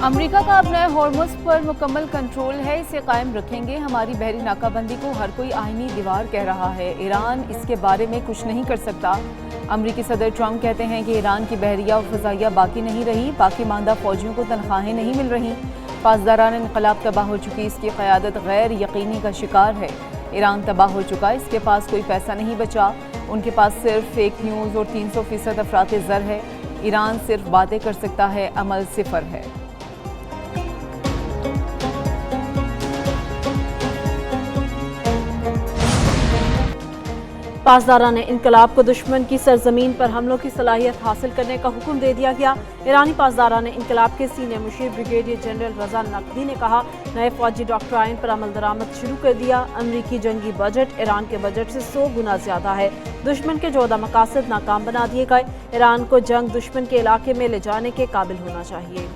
امریکہ کا اپنا ہارمز پر مکمل کنٹرول ہے، اسے قائم رکھیں گے۔ ہماری بحری ناکہ بندی کو ہر کوئی آئینی دیوار کہہ رہا ہے، ایران اس کے بارے میں کچھ نہیں کر سکتا۔ امریکی صدر ٹرمپ کہتے ہیں کہ ایران کی بحریہ و فضائیہ باقی نہیں رہی، باقی ماندہ فوجیوں کو تنخواہیں نہیں مل رہی۔ پاسداران انقلاب تباہ ہو چکی، اس کی قیادت غیر یقینی کا شکار ہے۔ ایران تباہ ہو چکا، اس کے پاس کوئی پیسہ نہیں بچا، ان کے پاس صرف فیک نیوز اور 300% افراط زر ہے۔ ایران صرف باتیں کر سکتا ہے، عمل صفر ہے۔ پاسداران انقلاب کو دشمن کی سرزمین پر حملوں کی صلاحیت حاصل کرنے کا حکم دے دیا گیا۔ ایرانی پاسداران انقلاب کے سینئر مشیر بریگیڈیئر جنرل رضا نقوی نے کہا، نئے فوجی ڈاکٹرائن پر عمل درآمد شروع کر دیا۔ امریکی جنگی بجٹ ایران کے بجٹ سے 100 گنا زیادہ ہے۔ دشمن کے 14 مقاصد ناکام بنا دیے گئے۔ ایران کو جنگ دشمن کے علاقے میں لے جانے کے قابل ہونا چاہیے۔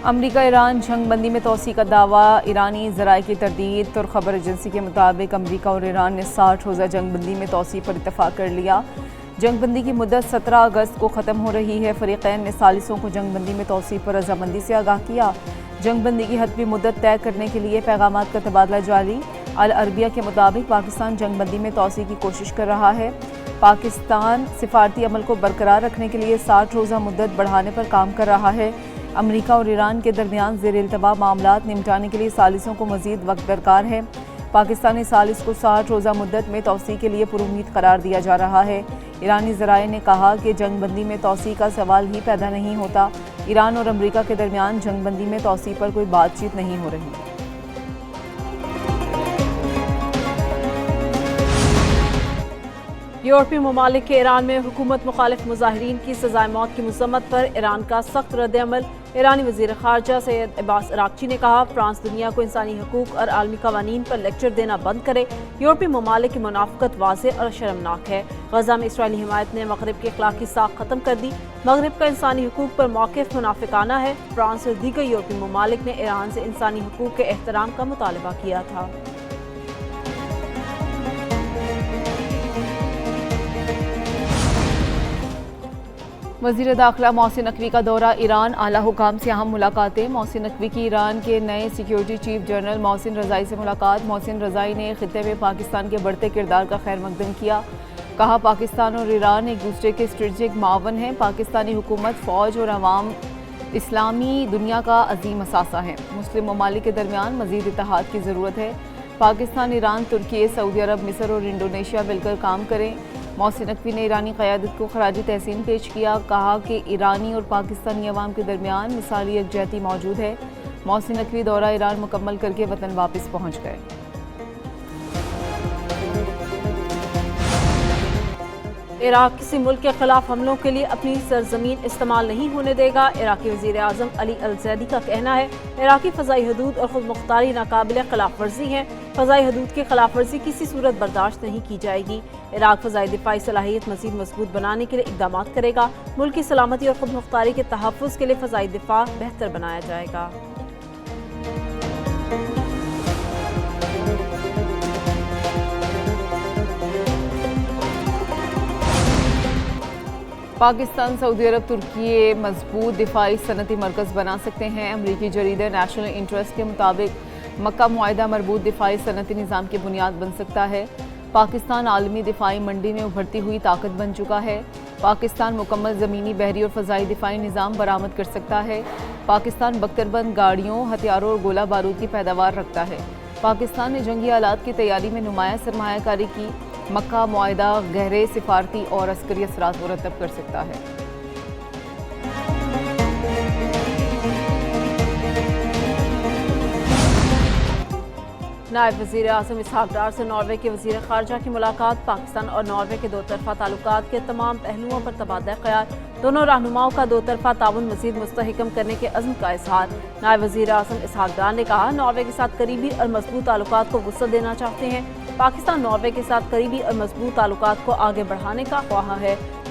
امریکہ ایران جنگ بندی میں توسیع کا دعویٰ، ایرانی ذرائع کی تردید۔ ترک خبر ایجنسی کے مطابق امریکہ اور ایران نے 60 روزہ جنگ بندی میں توسیع پر اتفاق کر لیا۔ جنگ بندی کی مدت 17 اگست کو ختم ہو رہی ہے۔ فریقین نے ثالثوں کو جنگ بندی میں توسیع پر رضامندی سے آگاہ کیا۔ جنگ بندی کی حتمی مدت طے کرنے کے لیے پیغامات کا تبادلہ جاری۔ العربیہ کے مطابق پاکستان جنگ بندی میں توسیع کی کوشش کر رہا ہے۔ پاکستان سفارتی عمل کو برقرار رکھنے کے لیے 60 روزہ مدت بڑھانے پر کام کر رہا ہے۔ امریکہ اور ایران کے درمیان زیر التوا معاملات نمٹانے کے لیے ثالثوں کو مزید وقت درکار ہے۔ پاکستانی ثالث کو 60 روزہ مدت میں توسیع کے لیے پرامید قرار دیا جا رہا ہے۔ ایرانی ذرائع نے کہا کہ جنگ بندی میں توسیع کا سوال ہی پیدا نہیں ہوتا۔ ایران اور امریکہ کے درمیان جنگ بندی میں توسیع پر کوئی بات چیت نہیں ہو رہی۔ یورپی ممالک کے ایران میں حکومت مخالف مظاہرین کی سزائے موت کی مذمت پر ایران کا سخت رد عمل۔ ایرانی وزیر خارجہ سید عباس عراقچی نے کہا، فرانس دنیا کو انسانی حقوق اور عالمی قوانین پر لیکچر دینا بند کرے۔ یورپی ممالک کی منافقت واضح اور شرمناک ہے۔ غزہ میں اسرائیلی حمایت نے مغرب کی اخلاقی ساکھ ختم کر دی۔ مغرب کا انسانی حقوق پر موقف منافقانہ ہے۔ فرانس اور دیگر یورپی ممالک نے ایران سے انسانی حقوق کے احترام کا مطالبہ کیا تھا۔ وزیر داخلہ محسن نقوی کا دورہ ایران، اعلیٰ حکام سے اہم ملاقاتیں۔ محسن نقوی کی ایران کے نئے سیکیورٹی چیف جنرل محسن رضائی سے ملاقات۔ محسن رضائی نے خطے میں پاکستان کے بڑھتے کردار کا خیر مقدم کیا۔ کہا، پاکستان اور ایران ایک دوسرے کے اسٹریٹجک معاون ہیں۔ پاکستانی حکومت، فوج اور عوام اسلامی دنیا کا عظیم اثاثہ ہیں۔ مسلم ممالک کے درمیان مزید اتحاد کی ضرورت ہے۔ پاکستان، ایران، ترکی، سعودی عرب، مصر اور انڈونیشیا مل کر کام کریں۔ محسن نقوی نے ایرانی قیادت کو خراج تحسین پیش کیا۔ کہا کہ ایرانی اور پاکستانی عوام کے درمیان مثالی یکجہتی موجود ہے۔ محسن نقوی دورہ ایران مکمل کر کے وطن واپس پہنچ گئے۔ عراق کسی ملک کے خلاف حملوں کے لیے اپنی سرزمین استعمال نہیں ہونے دے گا۔ عراقی وزیر اعظم علی الزیدی کا کہنا ہے، عراقی فضائی حدود اور خود مختاری ناقابل خلاف ورزی ہیں۔ فضائی حدود کی خلاف ورزی کسی صورت برداشت نہیں کی جائے گی۔ عراق فضائی دفاعی صلاحیت مزید مضبوط بنانے کے لیے اقدامات کرے گا۔ ملک کی سلامتی اور خود مختاری کے تحفظ کے لیے فضائی دفاع بہتر بنایا جائے گا۔ پاکستان، سعودی عرب، ترکی مضبوط دفاعی صنعتی مرکز بنا سکتے ہیں۔ امریکی جریدہ نیشنل انٹرسٹ کے مطابق مکہ معاہدہ مربوط دفاعی صنعتی نظام کی بنیاد بن سکتا ہے۔ پاکستان عالمی دفاعی منڈی میں ابھرتی ہوئی طاقت بن چکا ہے۔ پاکستان مکمل زمینی، بحری اور فضائی دفاعی نظام برآمد کر سکتا ہے۔ پاکستان بختر بند گاڑیوں، ہتھیاروں اور گولہ بارود کی پیداوار رکھتا ہے۔ پاکستان نے جنگی آلات کی تیاری میں نمایاں سرمایہ کاری کی۔ مکہ معاہدہ گہرے سفارتی اور عسکری اثرات مرتب کر سکتا ہے۔ نائب وزیر اعظم اسحاق ڈار سے ناروے کے وزیر خارجہ کی ملاقات۔ پاکستان اور ناروے کے دو طرفہ تعلقات کے تمام پہلوؤں پر تبادلہ خیال۔ دونوں رہنماؤں کا دو طرفہ تعاون مزید مستحکم کرنے کے عزم کا اظہار۔ نائب وزیر اعظم اسحاق ڈار نے کہا، ناروے کے ساتھ قریبی اور مضبوط تعلقات کو وسعت دینا چاہتے ہیں۔ پاکستان ناروے کے ساتھ قریبی اور مضبوط تعلقات کو آگے بڑھانے کا خواہاں ہے۔